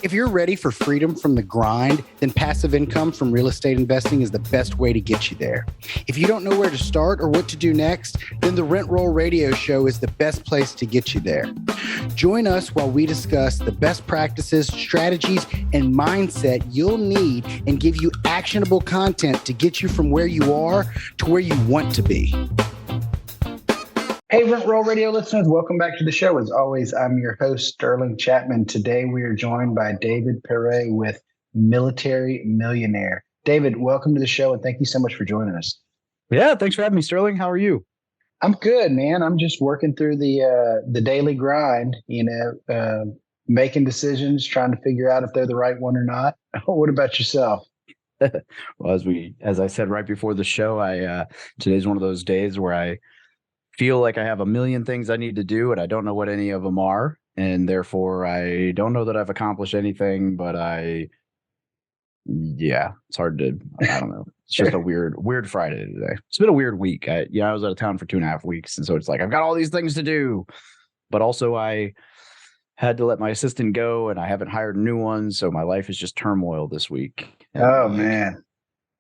If you're ready for freedom from the grind, then passive income from real estate investing is the best way to get you there. If you don't know where to start or what to do next, then the Rent Roll Radio Show is the best place to get you there. Join us while we discuss the best practices, strategies, and mindset you'll need and give you actionable content to get you from where you are to where you want to be. Hey, Rent Roll Radio listeners, welcome back to the show. As always, I'm your host, Sterling Chapman. Today, we are joined by David Pere with Millionaire. David, welcome to the show, and thank you so much for joining us. Yeah, thanks for having me, Sterling. How are you? I'm good, man. I'm just working through the daily grind, making decisions, trying to figure out if they're the right one or not. What about yourself? Well, as I said right before the show, today's one of those days where I feel like I have a million things I need to do and I don't know what any of them are. And therefore I don't know that I've accomplished anything, but it's hard to, I don't know. It's just a weird Friday today. It's been a weird week. I was out of town for 2.5 weeks. And so it's like, I've got all these things to do, but also I had to let my assistant go and I haven't hired a new one. So my life is just turmoil this week. And man.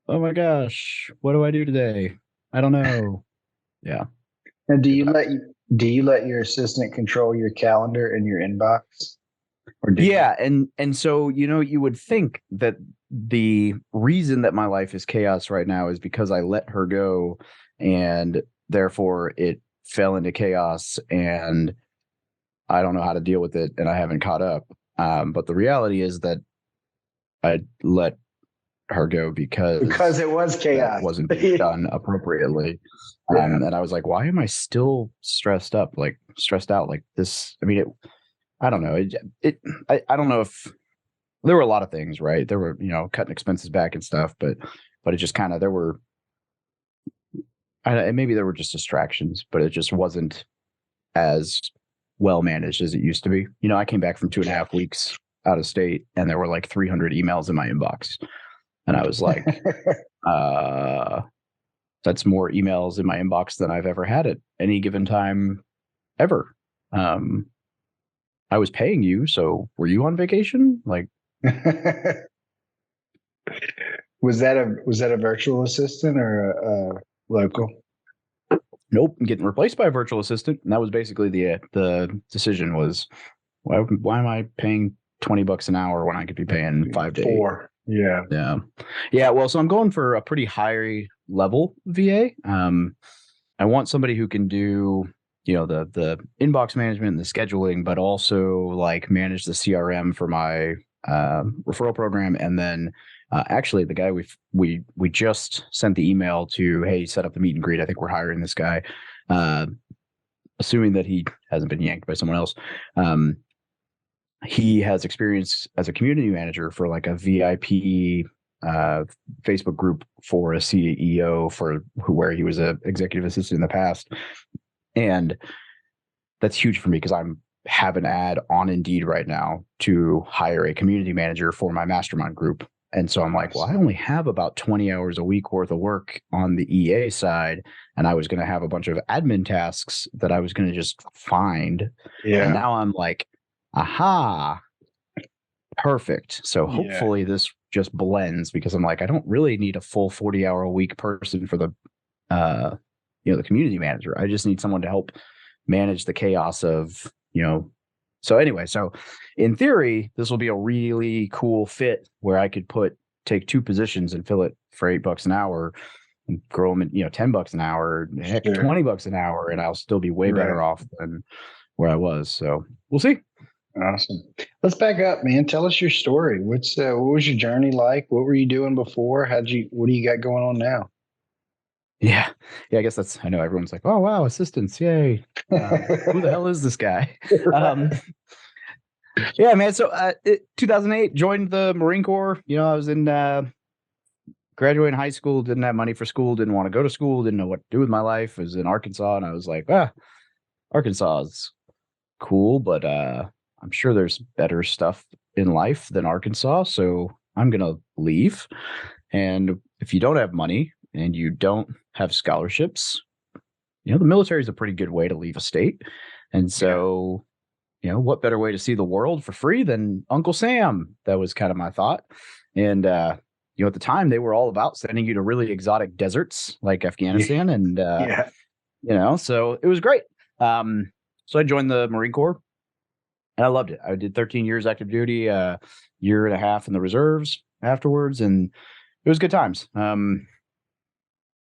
Oh my gosh. What do I do today? I don't know. Yeah. Now, do you let your assistant control your calendar and your inbox? And so you would think that the reason that my life is chaos right now is because I let her go, and therefore it fell into chaos, and I don't know how to deal with it, and I haven't caught up. But the reality is that I let her go because it was chaos. It wasn't being done appropriately. And I was like, why am I still stressed out like this? I mean, I don't know. I don't know if there were a lot of things, right? There were, cutting expenses back and stuff, but it just kind of, maybe there were just distractions, but it just wasn't as well managed as it used to be. I came back from 2.5 weeks out of state and there were like 300 emails in my inbox. And I was like, that's more emails in my inbox than I've ever had at any given time ever. I was paying you, so were you on vacation? Like, was that a virtual assistant or a local? Nope, I'm getting replaced by a virtual assistant, and that was basically the decision was, why am I paying $20 an hour when I could be paying 5 to 8? Yeah. Well, so I'm going for a pretty high level VA. I want somebody who can do, the inbox management and the scheduling, but also like manage the CRM for my referral program. And then actually the guy we just sent the email to, hey, set up the meet and greet. I think we're hiring this guy, assuming that he hasn't been yanked by someone else. He has experience as a community manager for like a VIP Facebook group for a CEO where he was an executive assistant in the past. And that's huge for me because I have an ad on Indeed right now to hire a community manager for my mastermind group. And so I'm like, well, I only have about 20 hours a week worth of work on the EA side. And I was going to have a bunch of admin tasks that I was going to just find. Yeah. And now I'm like, aha, perfect. So hopefully this just blends because I'm like, I don't really need a full 40-hour-a-week person for the the community manager. I just need someone to help manage the chaos of, So anyway, so in theory, this will be a really cool fit where I could take 2 positions and fill it for $8 an hour and grow them at, $10 an hour, heck, sure. $20 an hour, and I'll still be way better off than where I was. So we'll see. Awesome. Let's back up, man. Tell us your story. What was your journey like? What were you doing before? What do you got going on now? Yeah. I guess I know everyone's like, oh, wow, assistants. Yay. Who the hell is this guy? Yeah, man. So 2008, joined the Marine Corps. I was in graduating high school, didn't have money for school, didn't want to go to school, didn't know what to do with my life. I was in Arkansas, and I was like, Arkansas is cool, but I'm sure there's better stuff in life than Arkansas, so I'm going to leave. And if you don't have money and you don't have scholarships, the military is a pretty good way to leave a state. And so, what better way to see the world for free than Uncle Sam? That was kind of my thought. And, at the time they were all about sending you to really exotic deserts like Afghanistan. And, so it was great. So I joined the Marine Corps and I loved it. I did 13 years active duty, year and a half in the reserves afterwards. And it was good times. And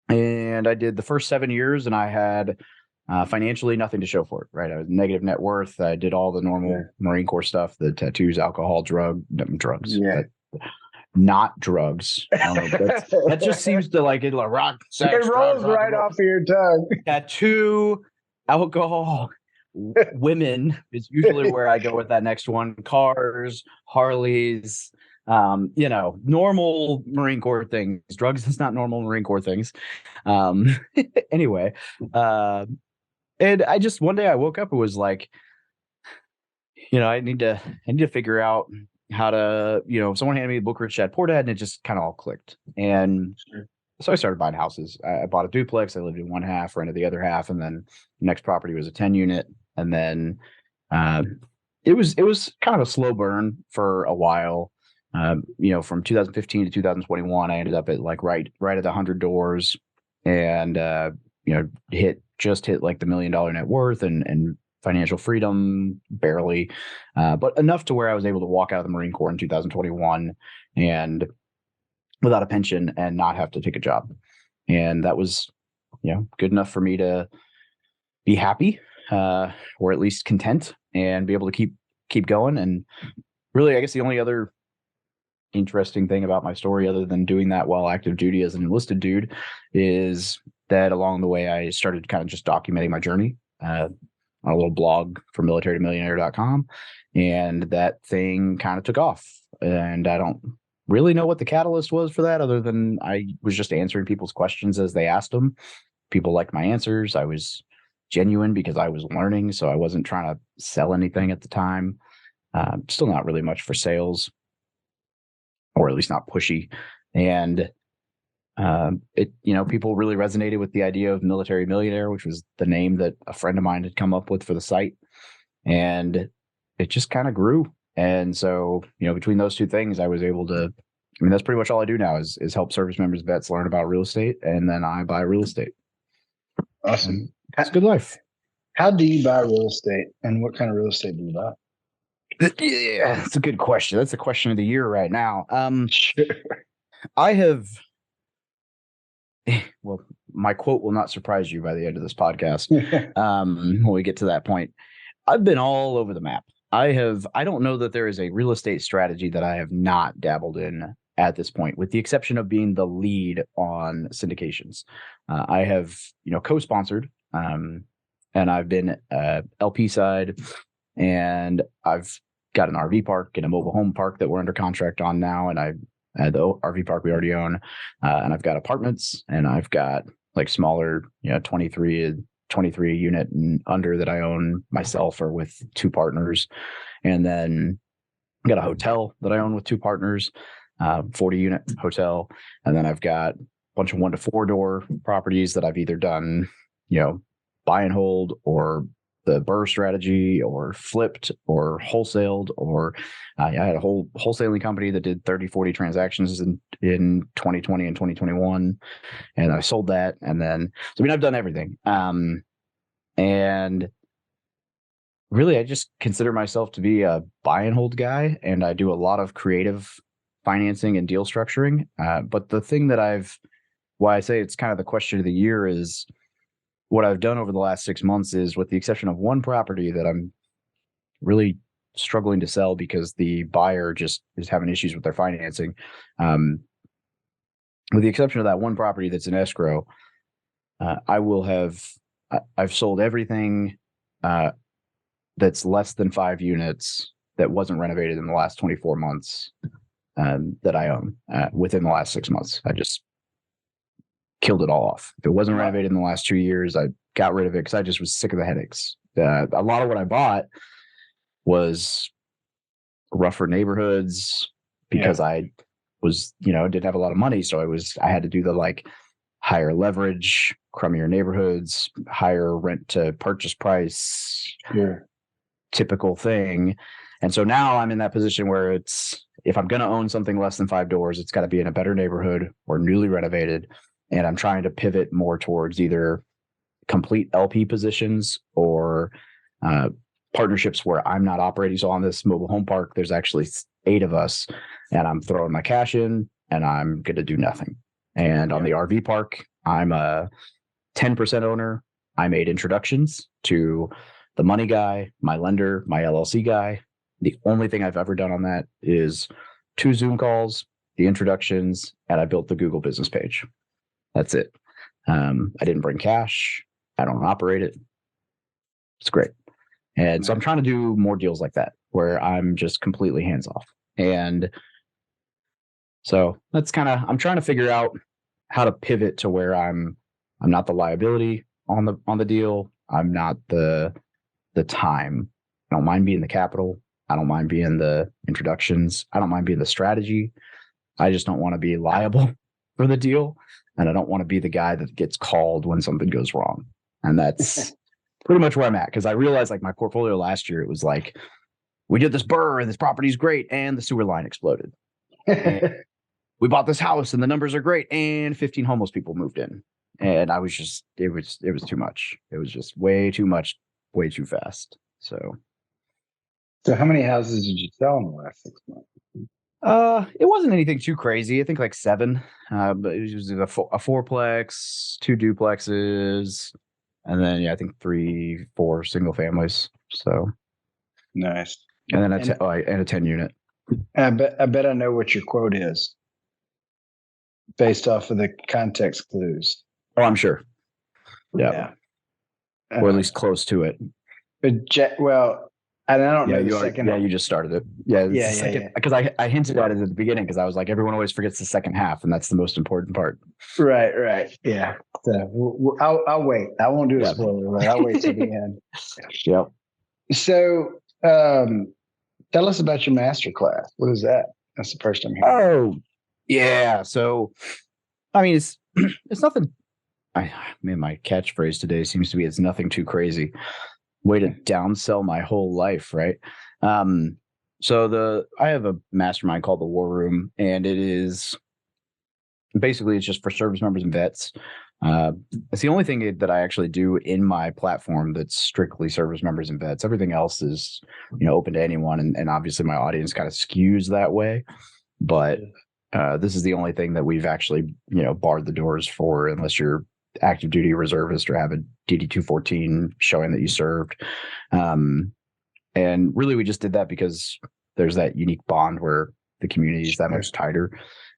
I did the first 7 years and I had financially nothing to show for it, right? I was negative net worth. I did all the normal Marine Corps stuff, the tattoos, alcohol, drugs, not drugs. I don't know, that just seems to like it, like rock, sex, it rolls right off of your tongue. Tattoo, alcohol, women is usually where I go with that next one. Cars, Harleys, normal Marine Corps things. Drugs is not normal Marine Corps things. Anyway, and I just one day I woke up, it was like, I need to figure out how to, someone handed me the book Rich Dad Poor Dad, and it just kind of all clicked. And so I started buying houses. I bought a duplex. I lived in one half, rented the other half, and then the next property was a 10 unit. And then it was kind of a slow burn for a while. From 2015 to 2021, I ended up at like right at 100 doors, and hit like the $1 million net worth and financial freedom barely, but enough to where I was able to walk out of the Marine Corps in 2021 and without a pension and not have to take a job. And that was, good enough for me to be happy, or at least content, and be able to keep going. And really, I guess the only other interesting thing about my story, other than doing that while active duty as an enlisted dude, is that along the way, I started kind of just documenting my journey on a little blog for militarytomillionaire.com. And that thing kind of took off. And I don't really know what the catalyst was for that, other than I was just answering people's questions as they asked them. People liked my answers. I was genuine because I was learning. So I wasn't trying to sell anything at the time. Still not really much for sales, or at least not pushy. And people really resonated with the idea of Military Millionaire, which was the name that a friend of mine had come up with for the site. And it just kind of grew. And so, between those two things, I was able to, that's pretty much all I do now is help service members, vets learn about real estate. And then I buy real estate. Awesome. It's a good life. How do you buy real estate, and what kind of real estate do you buy? Yeah, that's a good question. That's the question of the year right now. Sure. I have, well, my quote will not surprise you by the end of this podcast. When we get to that point, I've been all over the map. I don't know that there is a real estate strategy that I have not dabbled in at this point, with the exception of being the lead on syndications. I have, co-sponsored, and I've been LP side, and I've got an RV park and a mobile home park that we're under contract on now. And I had the RV park we already own, and I've got apartments, and I've got like smaller, 23 unit and under that I own myself or with two partners. And then I got a hotel that I own with two partners, 40 unit hotel. And then I've got a bunch of 1 to 4 door properties that I've either done, buy and hold, or the BRRRR strategy, or flipped, or wholesaled, or I had a whole wholesaling company that did 30, 40 transactions in 2020 and 2021. And I sold that. And then, I've done everything. And really, I just consider myself to be a buy and hold guy. And I do a lot of creative financing and deal structuring. But the thing that why I say it's kind of the question of the year is, what I've done over the last 6 months is, with the exception of one property that I'm really struggling to sell because the buyer just is having issues with their financing. With the exception of that one property that's in escrow, I've sold everything that's less than 5 units that wasn't renovated in the last 24 months that I own within the last 6 months. I just killed it all off. If it wasn't renovated in the last 2 years, I got rid of it because I just was sick of the headaches. A lot of what I bought was rougher neighborhoods because I was, didn't have a lot of money. So I had to do the like higher leverage, crummier neighborhoods, higher rent to purchase price. Yeah. typical thing. And so now I'm in that position where if I'm going to own something less than 5 doors, it's got to be in a better neighborhood or newly renovated. And I'm trying to pivot more towards either complete LP positions or partnerships where I'm not operating. So on this mobile home park, there's actually 8 of us, and I'm throwing my cash in and I'm going to do nothing. And on the RV park, I'm a 10% owner. I made introductions to the money guy, my lender, my LLC guy. The only thing I've ever done on that is 2 Zoom calls, the introductions, and I built the Google business page. That's it. I didn't bring cash. I don't operate it. It's great. And so I'm trying to do more deals like that where I'm just completely hands off. And so that's I'm trying to figure out how to pivot to where I'm not the liability on the deal. I'm not the time. I don't mind being the capital. I don't mind being the introductions. I don't mind being the strategy. I just don't want to be liable for the deal. And I don't want to be the guy that gets called when something goes wrong. And that's pretty much where I'm at. Because I realized like my portfolio last year, it was like, we did this burr and this property's great and the sewer line exploded. And we bought this house and the numbers are great and 15 homeless people moved in. And I was just, it was too much. It was just way too much, way too fast. So how many houses did you sell in the last 6 months? It wasn't anything too crazy. I think like 7. But it was a 4-plex, 2 duplexes, and then I think 3-4 single families. So nice. And then a 10 unit. I bet I know what your quote is based off of the context clues. Oh, I'm sure. Yeah. Or at least close to it. But and I don't know the second. Yeah, you just started it. Yeah. Because I hinted at it at the beginning because I was like, everyone always forgets the second half, and that's the most important part. Right. Yeah. So I'll wait. I won't do a spoiler. Right? I'll wait till the end. Yep. So tell us about your master class. What is that? That's the first time hearing. Oh, yeah. So, I mean, it's nothing. My catchphrase today seems to be, it's nothing too crazy. Way to downsell my whole life, right? So I have a mastermind called the War Room, and it's just for service members and vets. It's the only thing that I actually do in my platform that's strictly service members and vets. Everything else is, open to anyone, and obviously my audience kind of skews that way. But this is the only thing that we've actually, barred the doors for, unless you're active duty reservist or have a DD 214 showing that you served. And really we just did that because there's that unique bond where the community is that much tighter.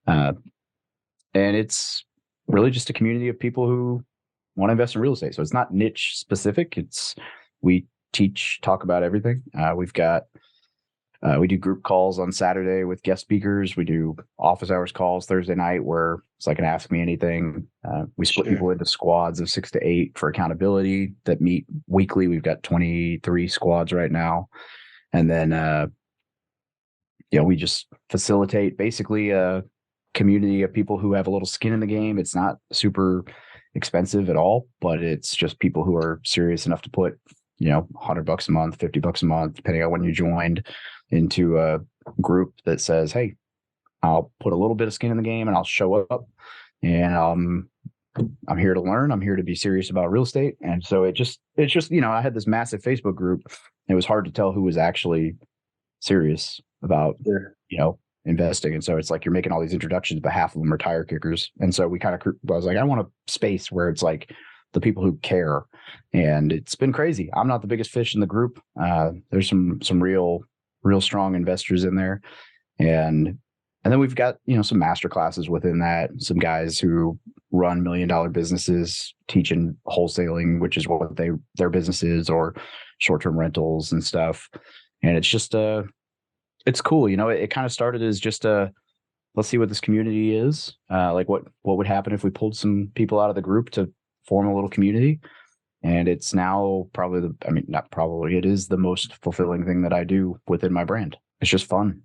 And it's really just a community of people who want to invest in real estate. So it's not niche specific. We talk about everything. We do group calls on Saturday with guest speakers. We do office hours calls Thursday night where it's like an Ask Me Anything. We split people into squads of 6 to 8 for accountability that meet weekly. We've got 23 squads right now. And then, we just facilitate basically a community of people who have a little skin in the game. It's not super expensive at all, but it's just people who are serious enough to put, $100 a month, $50 a month, depending on when you joined, into a group that says, hey, I'll put a little bit of skin in the game and I'll show up, and I'm here to learn. I'm here to be serious about real estate. And so it's just, I had this massive Facebook group. It was hard to tell who was actually serious about, investing. And so it's like, you're making all these introductions, but half of them are tire kickers. And so I was like, I want a space where it's like the people who care. And it's been crazy. I'm not the biggest fish in the group. There's some real strong investors in there. And then we've got, some master classes within that, some guys who run $1 million businesses teaching wholesaling, which is what their business is, or short-term rentals and stuff. And it's just, it's cool. It kind of started as just let's see what this community is. Like what would happen if we pulled some people out of the group to form a little community. And it's now it is the most fulfilling thing that I do within my brand. It's just fun,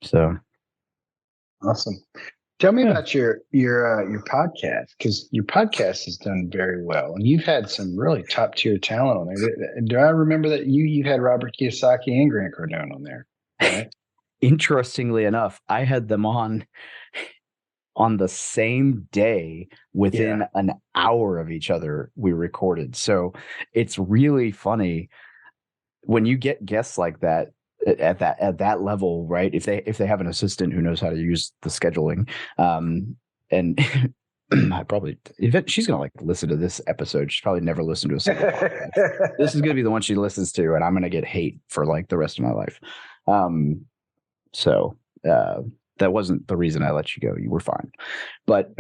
So. Awesome. Tell me about your podcast, because your podcast has done very well, and you've had some really top tier talent on there. Do I remember that you had Robert Kiyosaki and Grant Cardone on there? Right? Interestingly enough, I had them on the same day within an hour of each other. We recorded, so it's really funny when you get guests like that at that level, right? If they have an assistant who knows how to use the scheduling, and I probably she's gonna like listen to this episode. She's probably never listened to a single podcast. This is gonna be the one she listens to, and I'm gonna get hate for like the rest of my life. So that wasn't the reason I let you go. You were fine, but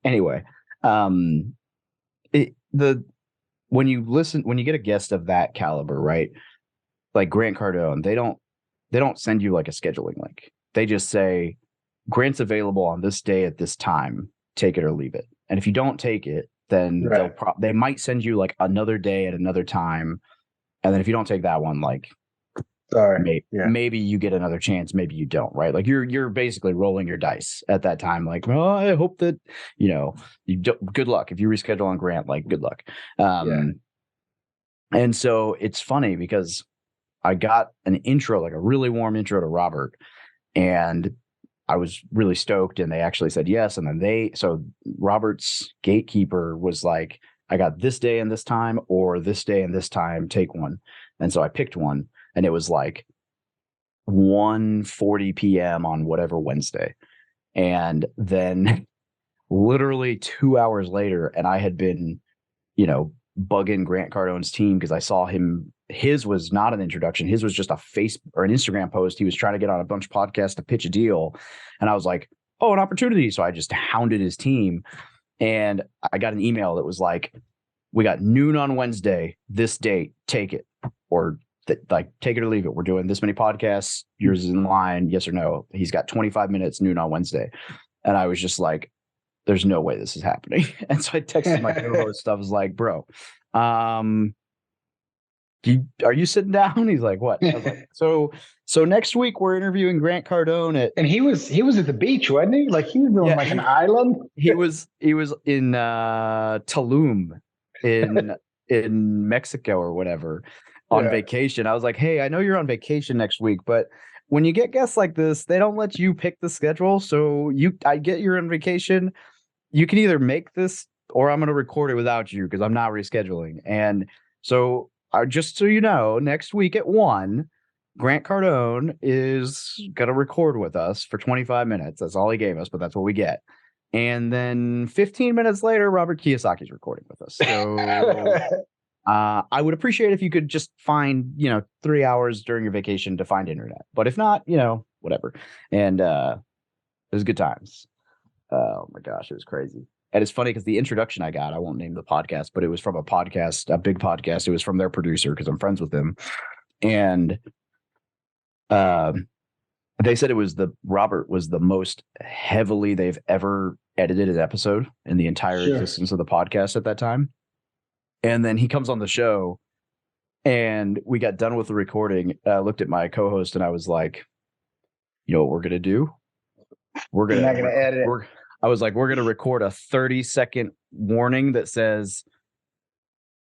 anyway, when you get a guest of that caliber, right? Like Grant Cardone, they don't send you like a scheduling link. They just say Grant's available on this day at this time. Take it or leave it. And if you don't take it, then they might send you like another day at another time. And then if you don't take that one, like, sorry, maybe you get another chance, maybe you don't, right? Like you're basically rolling your dice at that time. Like, well, I hope that good luck if you reschedule on Grant. Like, good luck. And so it's funny because I got an intro, like a really warm intro to Robert, and I was really stoked, and they actually said yes. And then so Robert's gatekeeper was like, I got this day and this time, or this day and this time, take one. And so I picked one, and it was like 1:40 p.m. on whatever Wednesday. And then literally 2 hours later, and I had been, bugging Grant Cardone's team because I saw him. His was not an introduction. His was just a Facebook or an Instagram post. He was trying to get on a bunch of podcasts to pitch a deal. And I was like, oh, an opportunity. So I just hounded his team. And I got an email that was like, we got noon on Wednesday, this date, take it. Or take it or leave it. We're doing this many podcasts. Yours is in line. Yes or no. He's got 25 minutes, noon on Wednesday. And I was just like, there's no way this is happening. And so I texted my co-host. I was like, bro, are you sitting down? He's like, what? I was like, so next week we're interviewing Grant Cardone and he was at the beach, wasn't he? Like he was on an island. He was in Tulum in Mexico or whatever on vacation. I was like, hey, I know you're on vacation next week, but when you get guests like this, they don't let you pick the schedule. So I get you're on vacation. You can either make this or I'm going to record it without you because I'm not rescheduling. And so just so you know, next week at 1, Grant Cardone is going to record with us for 25 minutes. That's all he gave us, but that's what we get. And then 15 minutes later, Robert Kiyosaki's recording with us. So I would appreciate if you could just find, 3 hours during your vacation to find internet. But if not, whatever. And it was good times. Oh my gosh, it was crazy. And it's funny because the introduction I got, I won't name the podcast, but it was from a big podcast. It was from their producer because I'm friends with him. And they said Robert was the most heavily they've ever edited an episode in the entire existence of the podcast at that time. And then he comes on the show and we got done with the recording. I looked at my co-host and I was like, you know what we're going to do? We're not going to edit it. I was like, we're going to record a 30-second warning that says,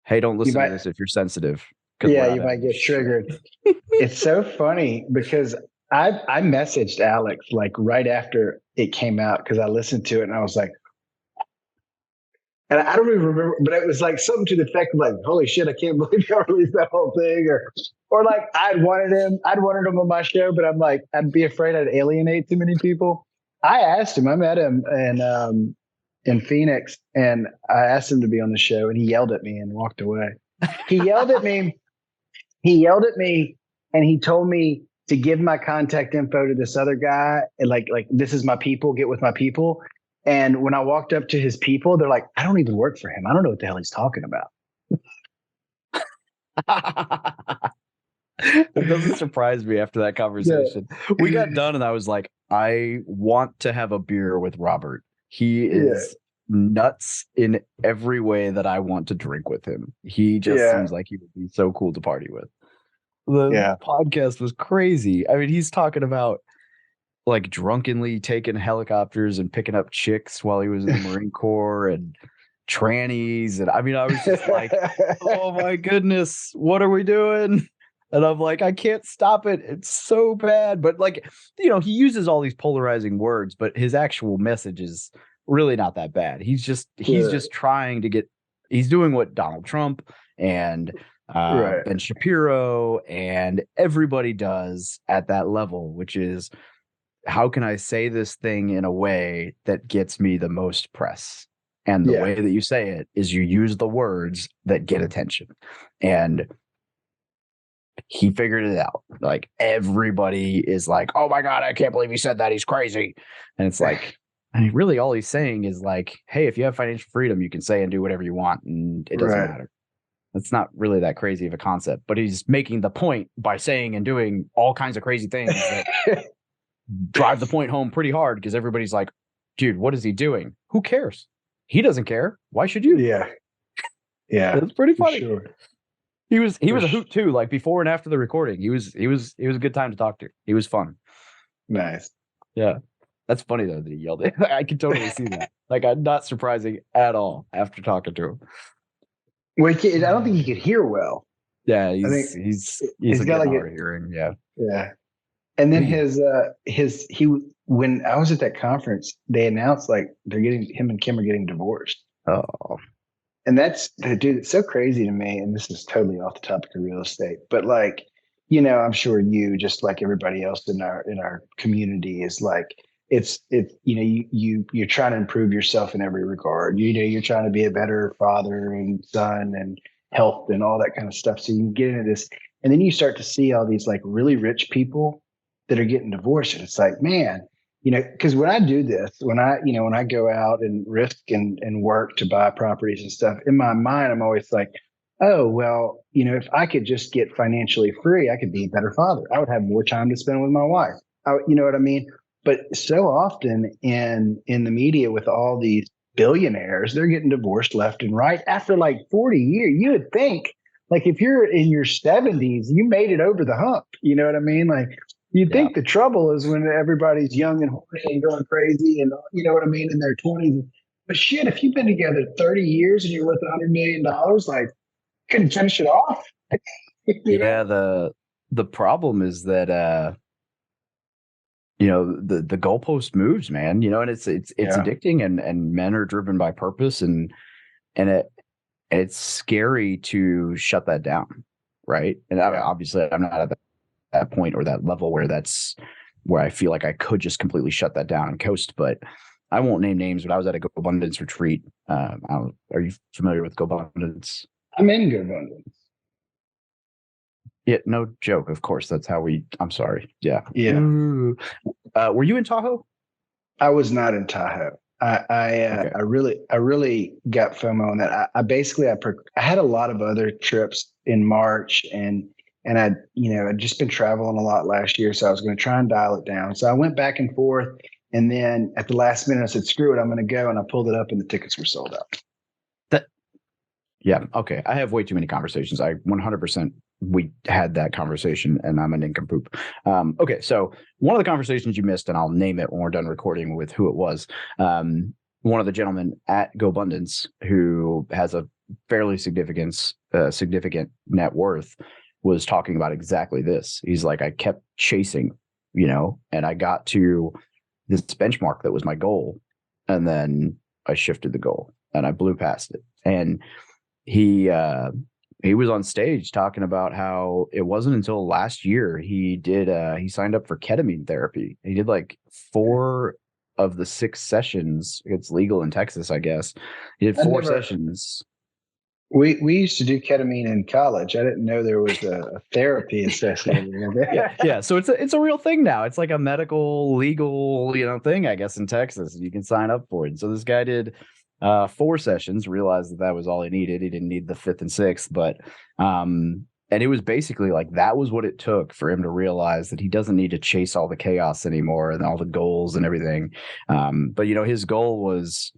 hey, don't listen to this if you're sensitive. Yeah, you might get triggered. It's so funny because I messaged Alex like right after it came out because I listened to it and I was like, and I don't even remember, but it was like something to the effect of like, holy shit, I can't believe y'all released that whole thing. Or like I'd wanted him on my show, but I'm like, I'd be afraid I'd alienate too many people. I asked him, I met him in Phoenix and I asked him to be on the show and he yelled at me and walked away. He yelled at me and he told me to give my contact info to this other guy. And like, this is my people, get with my people. And when I walked up to his people, they're like, I don't even work for him. I don't know what the hell he's talking about. It doesn't surprise me after that conversation. Yeah. We got done and I was like, I want to have a beer with Robert. He is nuts in every way that I want to drink with him. He just seems like he would be so cool to party with. The podcast was crazy. I mean, he's talking about like drunkenly taking helicopters and picking up chicks while he was in the Marine Corps and trannies. And I mean, I was just like, oh my goodness, what are we doing? And I'm like, I can't stop it. It's so bad. But like, he uses all these polarizing words, but his actual message is really not that bad. He's just trying to he's doing what Donald Trump and Ben Shapiro and everybody does at that level, which is, how can I say this thing in a way that gets me the most press? And the way that you say it is you use the words that get attention. And he figured it out. Like, everybody is like, oh my God, I can't believe he said that. He's crazy. And it's like, I mean, really all he's saying is like, hey, if you have financial freedom, you can say and do whatever you want, and it doesn't matter. It's not really that crazy of a concept, but he's making the point by saying and doing all kinds of crazy things that drive the point home pretty hard, because everybody's like, dude, what is he doing? Who cares? He doesn't care. Why should you? Yeah. It's pretty funny. Sure. He was a hoot too. Like, before and after the recording, he was a good time to talk to. He was fun. Nice. Yeah. That's funny though that he yelled it. I can totally see that. Like, I'm not surprising at all after talking to him. Well, I don't think he could hear well. Yeah, he's got like hard hearing. Yeah. Yeah. And then when I was at that conference, they announced like him and Kim are getting divorced. Oh. And dude, it's so crazy to me. And this is totally off the topic of real estate, but like, I'm sure you, just like everybody else in our community, is like, you're trying to improve yourself in every regard. You're trying to be a better father and son and health and all that kind of stuff. So you can get into this, and then you start to see all these like really rich people that are getting divorced. And it's like, man, because when I do this, when I go out and risk and work to buy properties and stuff, in my mind, I'm always like, oh, well, if I could just get financially free, I could be a better father. I would have more time to spend with my wife. You know what I mean? But so often in the media with all these billionaires, they're getting divorced left and right after like 40 years. You would think, like, if you're in your 70s, you made it over the hump. You know what I mean? Like, you'd think the trouble is when everybody's young and horny and going crazy and, you know what I mean, in their 20s. But shit, if you've been together 30 years and you're worth $100 million, like, couldn't finish it off. Yeah, the problem is that the goalpost moves, man. And it's addicting, and men are driven by purpose, and it's scary to shut that down, right? And obviously, I'm not at that point or that level where I feel like I could just completely shut that down and coast. But I won't name names, but I was at a GoBundance retreat. Are you familiar with GoBundance? I'm in GoBundance. Yeah, no joke. Of course, that's how I'm sorry. Yeah. Yeah. Were you in Tahoe? I was not in Tahoe. I really got FOMO on that. I had a lot of other trips in March, and I'd just been traveling a lot last year, so I was going to try and dial it down. So I went back and forth, and then at the last minute I said, screw it, I'm going to go, and I pulled it up, and the tickets were sold out. Yeah. Okay. I have way too many conversations. I 100%. We had that conversation, and I'm a nincompoop. Okay. So one of the conversations you missed, and I'll name it when we're done recording with who it was. One of the gentlemen at GoBundance, who has a fairly significant net worth, was talking about exactly this. He's like, I kept chasing, and I got to this benchmark that was my goal, and then I shifted the goal and I blew past it. And he was on stage talking about how it wasn't until last year he signed up for ketamine therapy. He did like 4 of the 6 sessions. It's legal in Texas, I guess. He did 4 sessions. We used to do ketamine in college. I didn't know there was a therapy associated with it. Yeah. So it's a real thing now. It's like a medical, legal, thing, I guess, in Texas. You can sign up for it. So this guy did 4 sessions, realized that was all he needed. He didn't need the 5th and 6th, but and it was basically like that was what it took for him to realize that he doesn't need to chase all the chaos anymore and all the goals and everything. But his goal was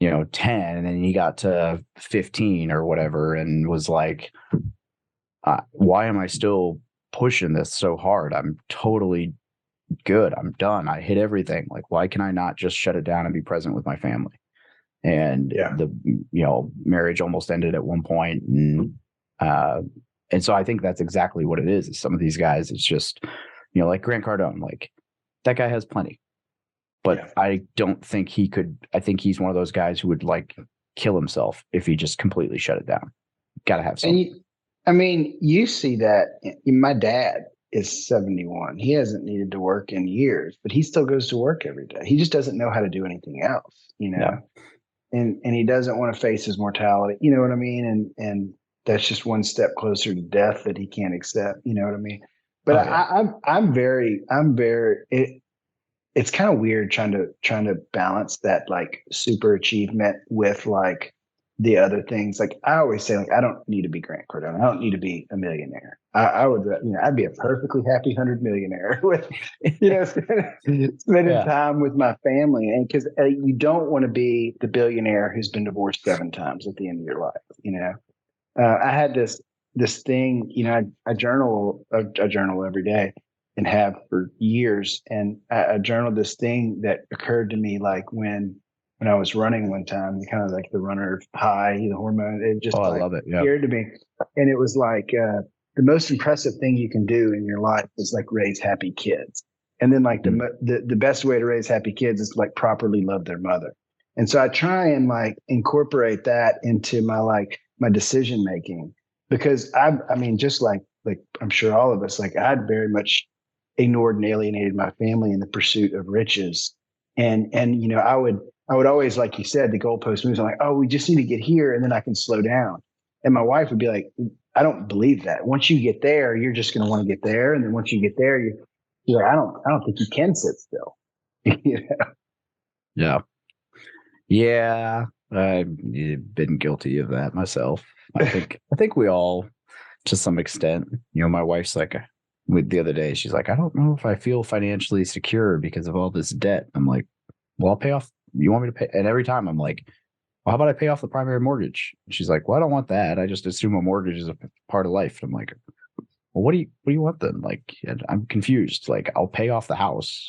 10, and then he got to 15 or whatever, and was like, why am I still pushing this so hard? I'm totally good. I'm done. I hit everything. Like, why can I not just shut it down and be present with my family? And Yeah. the, marriage almost ended at one point. And so I think that's exactly what it is some of these guys, it's just, like Grant Cardone, like that guy has plenty, but I don't think he could. I think he's one of those guys who would like kill himself if he just completely shut it down. Got to have some. And you see that. My dad is 71. He hasn't needed to work in years, but he still goes to work every day. He just doesn't know how to do anything else, Yeah. and he doesn't want to face his mortality. You know what I mean? And that's just one step closer to death that he can't accept. You know what I mean? But it's kind of weird trying to balance that like super achievement with like the other things. Like I always say, like I don't need to be Grant Cardone. I don't need to be a millionaire. I would, I'd be a perfectly happy 100 millionaire with, spending time with my family. And because you don't want to be the billionaire who's been divorced 7 times at the end of your life. I had this thing. I journal every day and have for years. And I journaled this thing that occurred to me like when I was running one time, kind of like the runner high, the hormone, it just I love it. Yeah. appeared to me. And it was like the most impressive thing you can do in your life is like raise happy kids. And then like the best way to raise happy kids is to like properly love their mother. And so I try and like incorporate that into my decision making, because I mean, just like I'm sure all of us, like I'd very much ignored and alienated my family in the pursuit of riches. And I would always, like you said, the goalpost moves. I'm like, oh, we just need to get here and then I can slow down. And my wife would be like, I don't believe that. Once you get there, you're just going to want to get there. And then once you get there, you're like, I don't think you can sit still. Yeah. Yeah. I've been guilty of that myself. I think we all, to some extent. My wife's like, with the other day, she's like, I don't know if I feel financially secure because of all this debt. I'm like, well, I'll pay off. You want me to pay? And every time I'm like, well, how about I pay off the primary mortgage? And she's like, well, I don't want that. I just assume a mortgage is a part of life. And I'm like, well, what do you want then? Like, I'm confused. Like, I'll pay off the house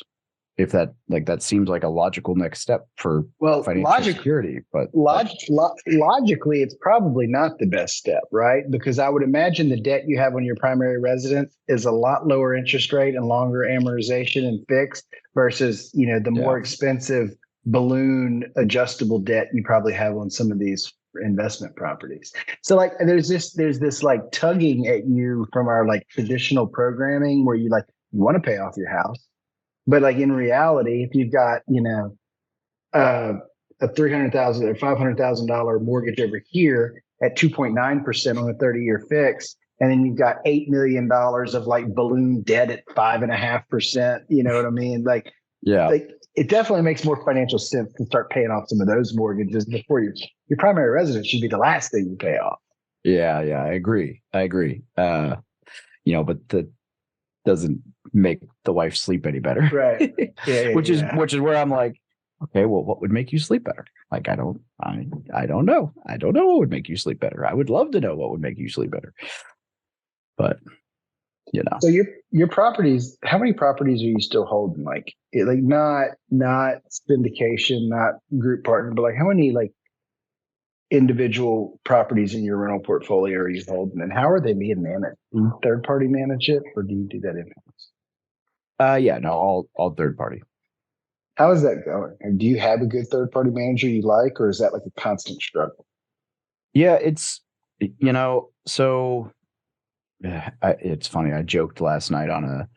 if that seems like a logical next step for financial security. But logically, it's probably not the best step, right? Because I would imagine the debt you have on your primary residence is a lot lower interest rate and longer amortization and fixed versus, the more expensive balloon adjustable debt you probably have on some of these investment properties. So like there's this like tugging at you from our like traditional programming where you want to pay off your house. But like in reality, if you've got, a $300,000 or $500,000 mortgage over here at 2.9% on a 30-year fix, and then you've got $8 million of like balloon debt at 5.5%, you know what I mean? Like it definitely makes more financial sense to start paying off some of those mortgages before your primary residence should be the last thing you pay off. Yeah, I agree. But that doesn't make the wife sleep any better. Right. Which is where I'm like, okay, well, what would make you sleep better? Like, I don't know. I don't know what would make you sleep better. I would love to know what would make you sleep better. But, So your properties, how many properties are you still holding? Like not syndication, not group partner, but like how many like individual properties in your rental portfolio are you holding, and how are they being managed? Do you third party manage it, or do you do that in-house? All third party. How is that going? And do you have a good third party manager you like, or is that like a constant struggle? Yeah, it's so it's funny. I joked last night on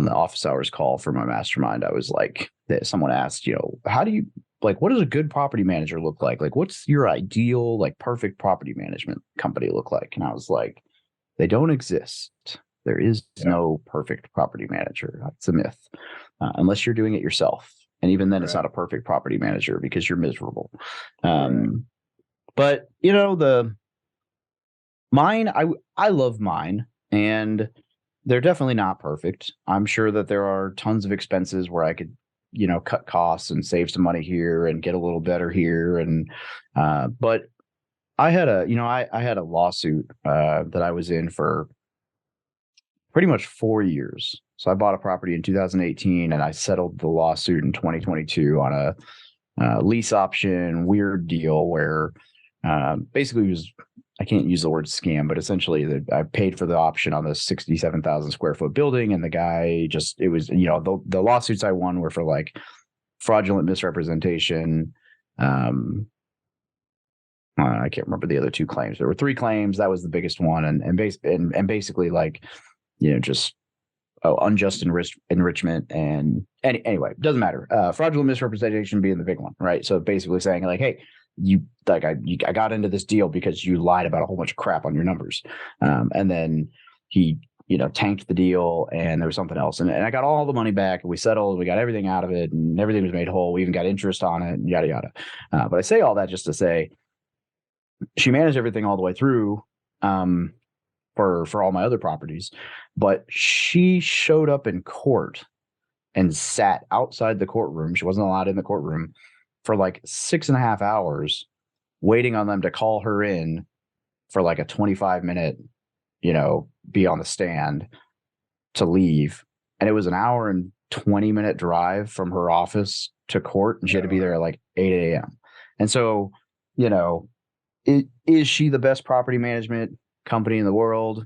the office hours call for my mastermind. I was like, someone asked, how do you like, what does a good property manager look like? Like, what's your ideal, like perfect property management company look like? And I was like, they don't exist. There is no perfect property manager. That's a myth, unless you're doing it yourself. And even then, it's not a perfect property manager because you're miserable. But mine, I love mine, and they're definitely not perfect. I'm sure that there are tons of expenses where I could, cut costs and save some money here and get a little better here. And but I had I had a lawsuit that I was in for pretty much 4 years So I bought a property in 2018 and I settled the lawsuit in 2022 on a lease option, weird deal where basically it was, I can't use the word scam, but essentially I paid for the option on this 67,000 square foot building. And the guy it was, the lawsuits I won were for like fraudulent misrepresentation. I can't remember the other two claims. There were three claims. That was the biggest one. And basically like, just unjust enrichment. And anyway, doesn't matter. Fraudulent misrepresentation being the big one, right? So basically saying like, hey, I got into this deal because you lied about a whole bunch of crap on your numbers. And then he, tanked the deal and there was something else. And I got all the money back and we settled, we got everything out of it and everything was made whole. We even got interest on it and yada, yada. But I say all that just to say she managed everything all the way through for all my other properties, but she showed up in court and sat outside the courtroom. She wasn't allowed in the courtroom for like 6.5 hours, waiting on them to call her in for like a 25-minute, be on the stand to leave. And it was an hour and 20-minute drive from her office to court. And she had to be there at like 8 a.m. And so, is she the best property management company in the world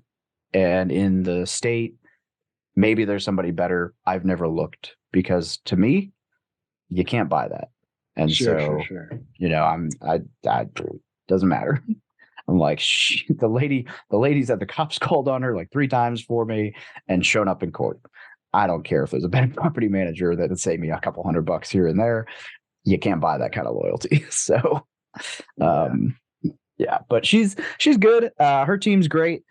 and in the state? Maybe there's somebody better. I've never looked because to me, you can't buy that. And sure. I doesn't matter. I'm like, the ladies that the cops called on her like 3 times for me and shown up in court. I don't care if there's a bad property manager that would save me a couple $100 here and there. You can't buy that kind of loyalty. So, yeah, but she's good. Her team's great.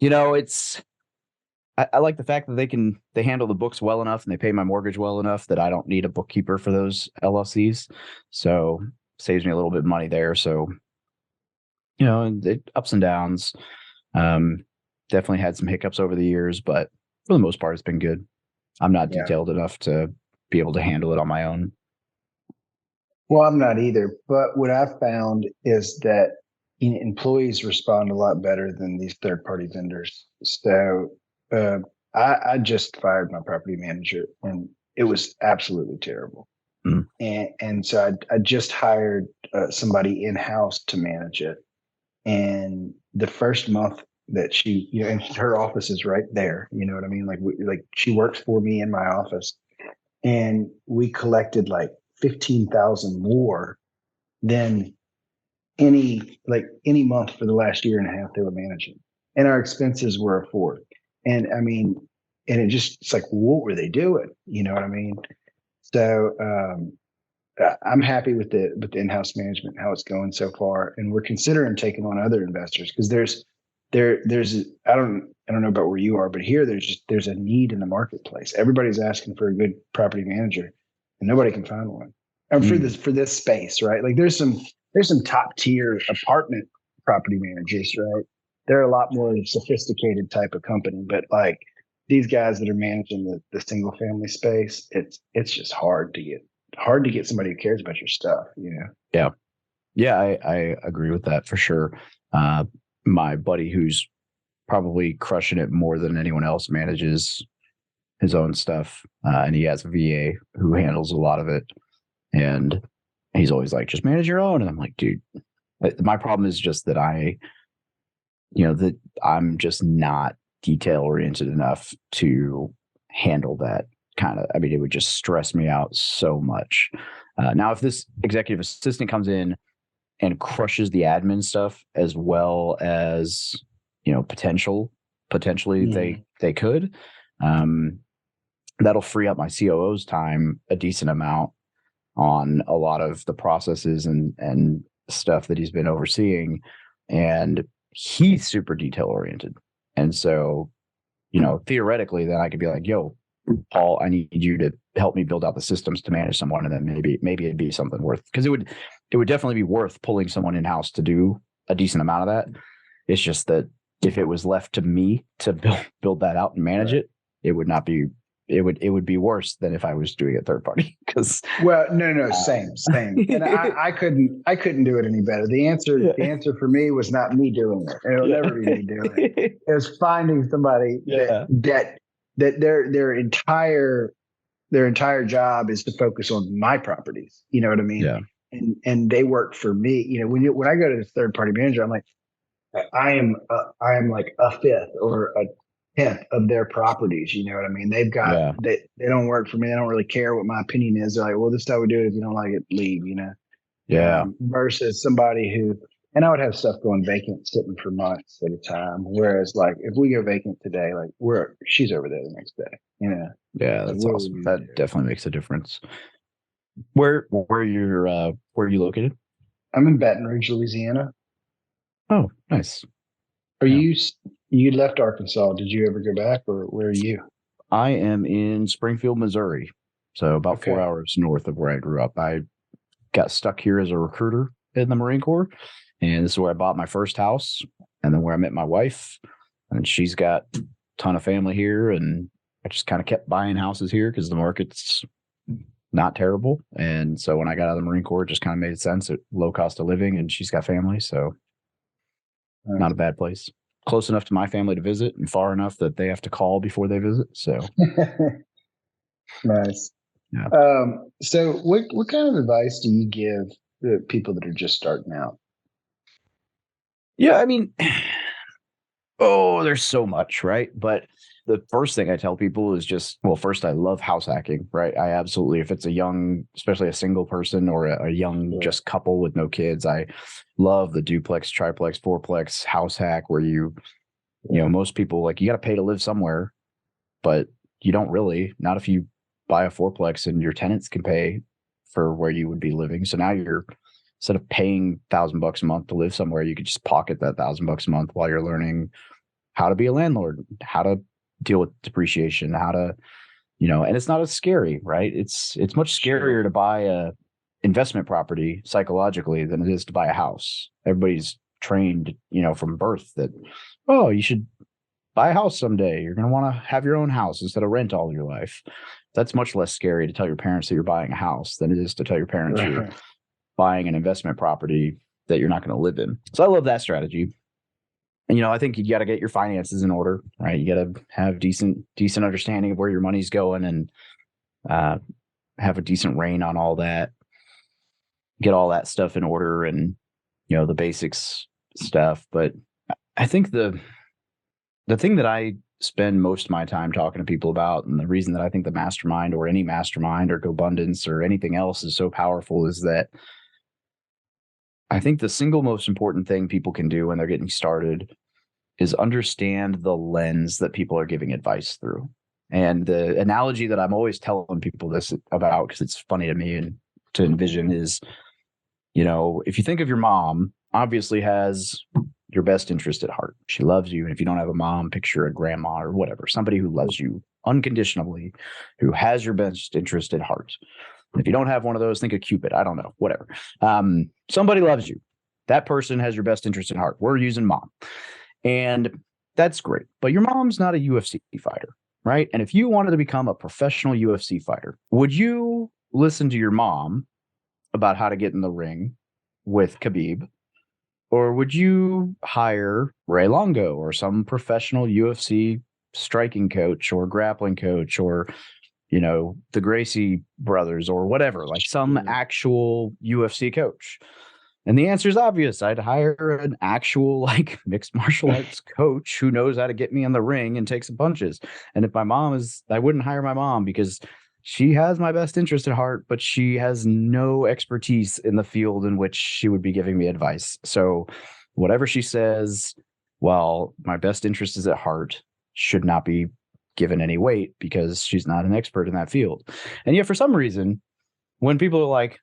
I like the fact that they handle the books well enough and they pay my mortgage well enough that I don't need a bookkeeper for those LLCs. So saves me a little bit of money there. So, ups and downs. Definitely had some hiccups over the years, but for the most part, it's been good. I'm not detailed enough to be able to handle it on my own. Well, I'm not either. But what I've found is that employees respond a lot better than these third-party vendors. So I just fired my property manager, and it was absolutely terrible. Mm. And so I just hired somebody in-house to manage it. And the first month that she, and her office is right there, you know what I mean? Like she works for me in my office, and we collected like 15,000 more than any month for the last year and a half they were managing, and our expenses were a fourth. And I mean, and it's like, what were they doing? You know what I mean? So I'm happy with the in-house management, how it's going so far, and we're considering taking on other investors because there's I don't know about where you are, but here there's a need in the marketplace. Everybody's asking for a good property manager, and nobody can find one. And for this space, right? Like there's some top tier apartment property managers, right? They're a lot more sophisticated type of company, but like these guys that are managing the single family space, it's just hard to get somebody who cares about your stuff, Yeah, I agree with that for sure. My buddy who's probably crushing it more than anyone else manages his own stuff, and he has a VA who handles a lot of it. And he's always like, just manage your own. And I'm like, dude, my problem is just that I'm just not detail oriented enough to handle that kind of, it would just stress me out so much. Now, if this executive assistant comes in and crushes the admin stuff as well as, potentially they could, that'll free up my COO's time a decent amount on a lot of the processes and stuff that he's been overseeing. And he's super detail oriented. And so, theoretically, then I could be like, yo, Paul, I need you to help me build out the systems to manage someone. And then maybe it'd be something worth, because it would definitely be worth pulling someone in-house to do a decent amount of that. It's just that if it was left to me to build that out and manage it, it would not be, it would be worse than if I was doing it third party. Because no, same. And I couldn't do it any better. The answer for me was not me doing it. It'll never be me doing it. It was finding somebody that their entire job is to focus on my properties. You know what I mean? Yeah. And they work for me. You know, when I go to the third party manager, I'm like, I am like a fifth or a tenth of their properties. You know what I mean? Yeah. They don't work for me. They don't really care what my opinion is. They're like, well, this is how we do it. If you don't like it, leave. You know, Yeah. versus somebody who, and I would have stuff going vacant, sitting for months at a time. Whereas, like, if we go vacant today, like she's over there the next day. You know. Yeah, Like, that's what are awesome. we gonna That do? definitely makes a difference. Where are you located? I'm in Baton Rouge, Louisiana. Oh, nice. Are Yeah. you left Arkansas? Did you ever go back, or where are you? I am in Springfield, Missouri. So about 4 hours north of where I grew up. I got stuck here as a recruiter in the Marine Corps. And this is where I bought my first house and then where I met my wife. And she's got a ton of family here. And I just kind of kept buying houses here because the market's not terrible. And so when I got out of the Marine Corps, it just kind of made sense at low cost of living. And she's got family. So not a bad place. Close enough to my family to visit and far enough that they have to call before they visit. So Nice. yeah. So what kind of advice do you give the people that are just starting out? Yeah, I mean, there's so much, right? But the first thing I tell people is just, well, first, I love house hacking, right? I absolutely, if it's a young, especially a single person or a young just couple with no kids, I love the duplex, triplex, fourplex house hack where you know, most people like you got to pay to live somewhere, but you don't really, not if you buy a fourplex and your tenants can pay for where you would be living. So now you're, instead of paying $1,000 a month to live somewhere, you could just pocket that $1,000 a month while you're learning how to be a landlord, how to deal with depreciation, how to, you know, and it's not as scary, right? It's much scarier to buy a investment property psychologically than it is to buy a house. Everybody's trained, you know, from birth that, oh, you should buy a house someday. You're going to want to have your own house instead of rent all your life. That's much less scary to tell your parents that you're buying a house than it is to tell your parents you're buying an investment property that you're not going to live in. So I love that strategy. And, you know, I think you got to get your finances in order, right? You got to have decent understanding of where your money's going and have a decent rein on all that. Get all that stuff in order and, you know, the basics stuff. But I think the thing that I spend most of my time talking to people about, and the reason that I think the mastermind or any mastermind or GoBundance or anything else is so powerful is that I think the single most important thing people can do when they're getting started is understand the lens that people are giving advice through. And the analogy that I'm always telling people this about, because it's funny to me and to envision, is, you know, if you think of your mom, obviously has your best interest at heart. She loves you. And if you don't have a mom, picture a grandma or whatever, somebody who loves you unconditionally, who has your best interest at heart. If you don't have one of those, think of Cupid. I don't know, whatever. Somebody loves you. That person has your best interest at heart. We're using mom. And that's great. But your mom's not a UFC fighter, right? And if you wanted to become a professional UFC fighter, would you listen to your mom about how to get in the ring with Khabib? Or would you hire Ray Longo or some professional UFC striking coach or grappling coach or, you know, the Gracie brothers or whatever, like some actual UFC coach? And the answer is obvious. I'd hire an actual like mixed martial arts coach who knows how to get me in the ring and take some punches. And if my mom is, I wouldn't hire my mom because she has my best interest at heart, but she has no expertise in the field in which she would be giving me advice. So whatever she says, while my best interest is at heart, should not be given any weight because she's not an expert in that field. And yet for some reason, when people are like,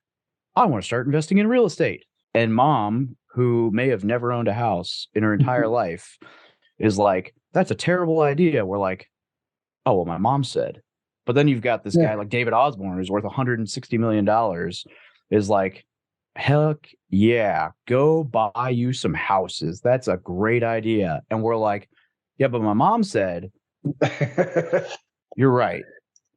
I want to start investing in real estate, and mom, who may have never owned a house in her entire life, is like, that's a terrible idea. We're like, oh, well, my mom said. But then you've got this guy like David Osborne, who's worth $160 million, is like, heck yeah, go buy you some houses. That's a great idea. And we're like, yeah, but my mom said, you're right.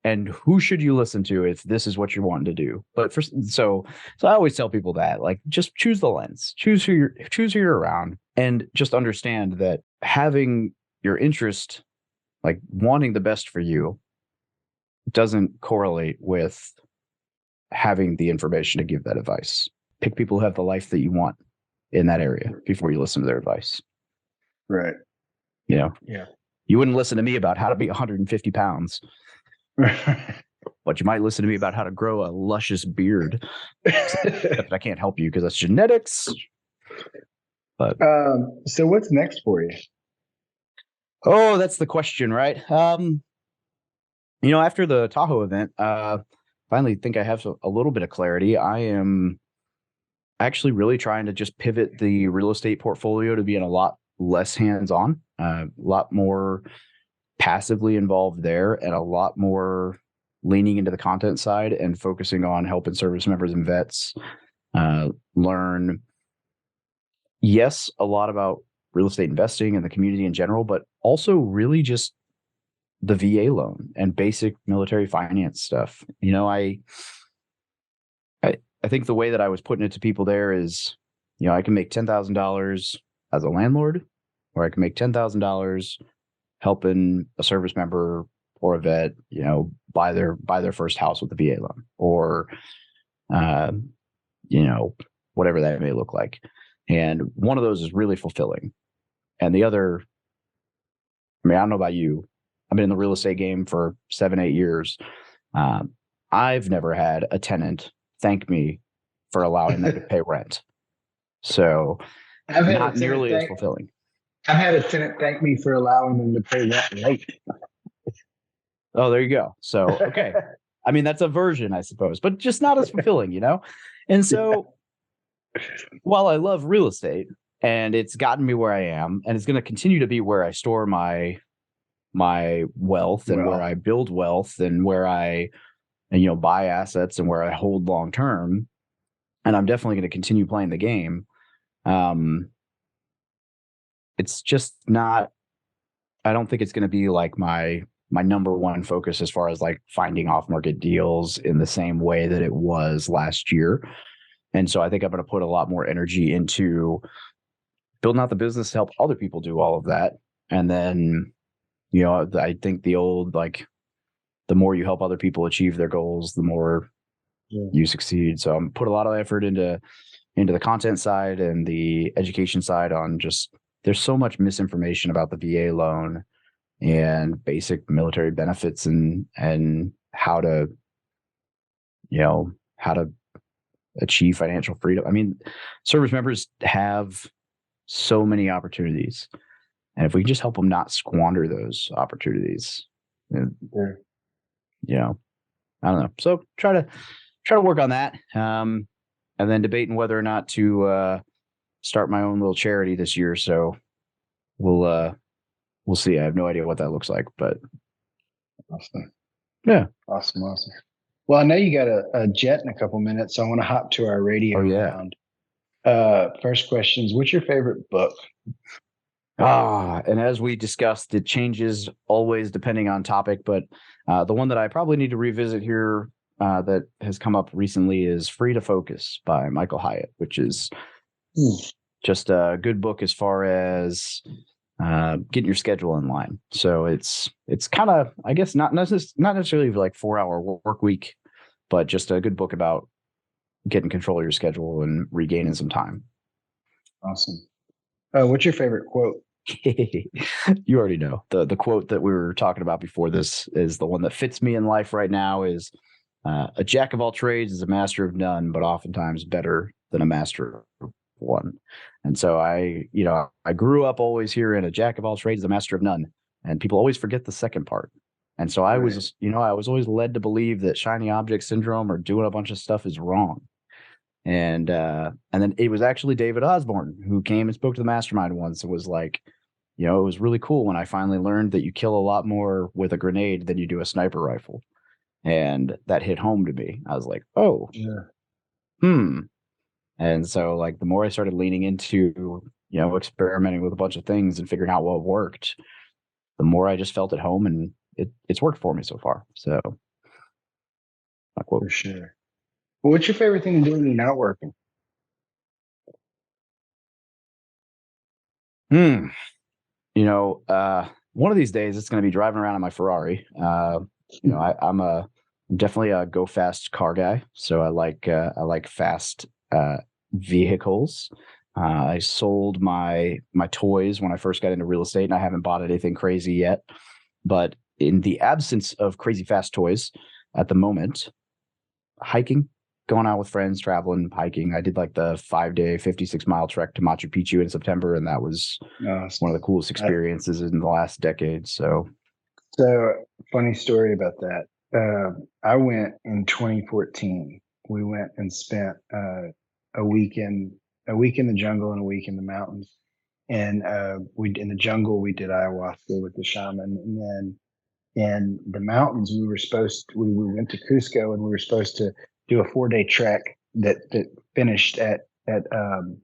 And who should you listen to if this is what you're wanting to do? But so I always tell people that, like, just choose the lens, choose who you're around, and just understand that having your interest Like wanting the best for you doesn't correlate with having the information to give that advice. Pick people who have the life that you want in that area before you listen to their advice. Right. You know, Yeah. you wouldn't listen to me about how to be 150 pounds, but you might listen to me about how to grow a luscious beard. Except I can't help you because that's genetics. But so what's next for you? oh, that's the question, right? After the Tahoe event, finally think I have a little bit of clarity. I am actually really trying to just pivot the real estate portfolio to being a lot less hands-on, a lot more passively involved there, and a lot more leaning into the content side and focusing on helping service members and vets learn, yes, a lot about real estate investing and the community in general, but also really just the VA loan and basic military finance stuff. I think the way that I was putting it to people there is, I can make $10,000 as a landlord, or I can make $10,000 helping a service member or a vet, buy their first house with a VA loan, or, whatever that may look like. And one of those is really fulfilling. And the other, I don't know about you. I've been in the real estate game for 7-8 years. I've never had a tenant thank me for allowing them to pay rent. So not nearly as fulfilling. I've had a tenant thank me for allowing them to pay rent late. Oh, there you go. So, okay. That's a version, I suppose, but just not as fulfilling, And so while I love real estate and it's gotten me where I am, and it's going to continue to be where I store my wealth and where I build wealth and where I buy assets and where I hold long term, and I'm definitely going to continue playing the game. It's just not, I don't think it's going to be like my number one focus as far as like finding off market deals in the same way that it was last year. And so I think I'm going to put a lot more energy into building out the business to help other people do all of that. And then, I think the old, like, the more you help other people achieve their goals, the more you succeed. So I'm put a lot of effort into the content side and the education side on just, there's so much misinformation about the VA loan and basic military benefits and how to achieve financial freedom. Service members have so many opportunities, and if we can just help them not squander those opportunities, I don't know. So try to work on that, and then debating whether or not to start my own little charity this year. So we'll see. I have no idea what that looks like, but awesome. Yeah, awesome. Well, I know you got a jet in a couple minutes, so I want to hop to our radio round. First question is, what's your favorite book? And as we discussed, it changes always depending on topic, but the one that I probably need to revisit here that has come up recently is Free to Focus by Michael Hyatt, which is just a good book as far as getting your schedule in line. So it's kind of, I guess, not necessarily like 4-hour work week, but just a good book about getting control of your schedule and regaining some time. Awesome. What's your favorite quote? You already know. The quote that we were talking about before this is the one that fits me in life right now is a jack of all trades is a master of none, but oftentimes better than a master of one. And so I grew up always hearing a jack of all trades is a master of none, and people always forget the second part. And so I was always led to believe that shiny object syndrome or doing a bunch of stuff is wrong. And then it was actually David Osborne who came and spoke to the mastermind once and was like, it was really cool when I finally learned that you kill a lot more with a grenade than you do a sniper rifle. And that hit home to me. I was like, oh, And so like the more I started leaning into, experimenting with a bunch of things and figuring out what worked, the more I just felt at home, and it's worked for me so far. So for sure. Well, what's your favorite thing to do when you're not working? one of these days it's going to be driving around in my Ferrari. I'm definitely a go fast car guy. So I like fast vehicles. I sold my toys when I first got into real estate, and I haven't bought anything crazy yet. But in the absence of crazy fast toys at the moment, hiking, going out with friends, traveling, hiking. I did like the 5-day, 56-mile trek to Machu Picchu in September, and that was one of the coolest experiences in the last decade. So funny story about that. I went in 2014. We went and spent a week in the jungle and a week in the mountains. And in the jungle we did ayahuasca with the shaman, and then in the mountains we went to Cusco, and we were supposed to do a 4-day trek that finished at Machu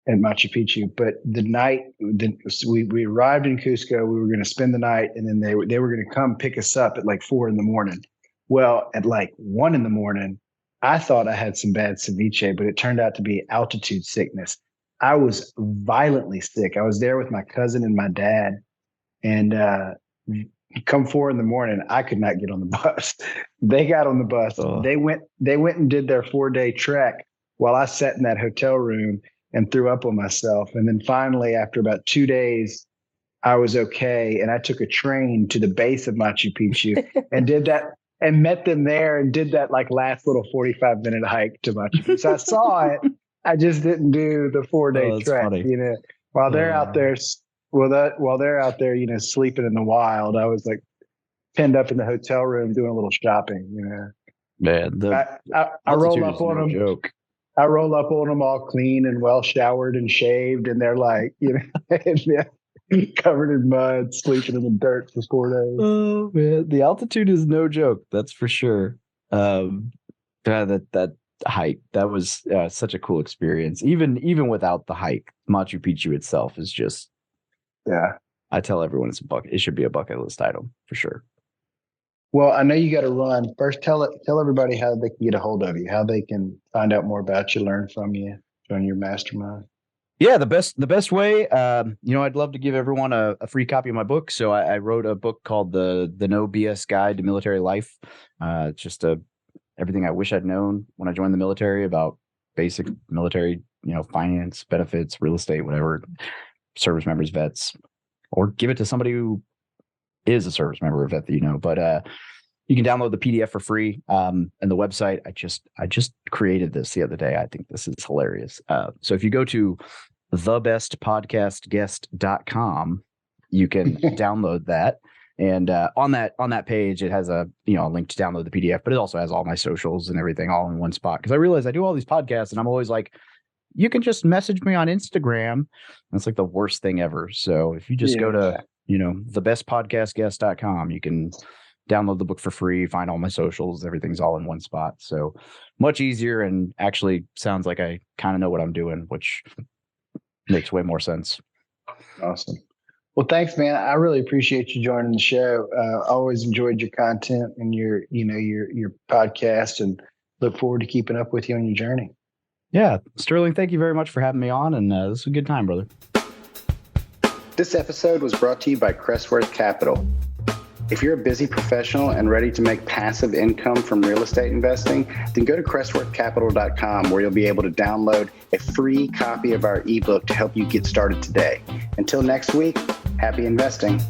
Picchu. But the night we arrived in Cusco, we were going to spend the night, and then they were going to come pick us up at like 4 a.m. Well, at like 1 a.m, I thought I had some bad ceviche, but it turned out to be altitude sickness. I was violently sick. I was there with my cousin and my dad, and come 4 a.m, I could not get on the bus. They got on the bus. Oh. They went and did their 4-day trek while I sat in that hotel room and threw up on myself. And then finally, after about 2 days, I was okay. And I took a train to the base of Machu Picchu and did that, and met them there and did that like last little 45-minute hike to Machu Picchu. So I saw it. I just didn't do the 4-day trek, funny. While they're out there, sleeping in the wild, I was like pinned up in the hotel room doing a little shopping, Man, I roll up on them. Joke. I roll up on them all clean and well showered and shaved, and they're like, covered in mud, sleeping in the dirt for 4 days. Oh man, the altitude is no joke. That's for sure. That hike, that was such a cool experience. Even without the hike, Machu Picchu itself is just, I tell everyone it should be a bucket list item for sure. Well, I know you got to run. First, tell everybody how they can get a hold of you, how they can find out more about you, learn from you, join your mastermind. Yeah, the best way, I'd love to give everyone a free copy of my book. So I wrote a book called the No BS Guide to Military Life. Just everything I wish I'd known when I joined the military about basic military, finance, benefits, real estate, whatever, service members, vets, or give it to somebody who is a service member or vet that But you can download the PDF for free. And the website, I just created this the other day. I think this is hilarious. So if you go to thebestpodcastguest.com, you can download that. And on that page, it has a link to download the PDF, but it also has all my socials and everything all in one spot. Because I realize I do all these podcasts, and I'm always like, you can just message me on Instagram. That's like the worst thing ever. So if you just go to thebestpodcastguest.com, you can download the book for free, find all my socials, everything's all in one spot. So much easier, and actually sounds like I kind of know what I'm doing, which makes way more sense. Awesome. Well, thanks, man. I really appreciate you joining the show. Always enjoyed your content and your podcast, and look forward to keeping up with you on your journey. Yeah. Sterling, thank you very much for having me on, and this was a good time, brother. This episode was brought to you by Crestworth Capital. If you're a busy professional and ready to make passive income from real estate investing, then go to crestworthcapital.com, where you'll be able to download a free copy of our ebook to help you get started today. Until next week, happy investing.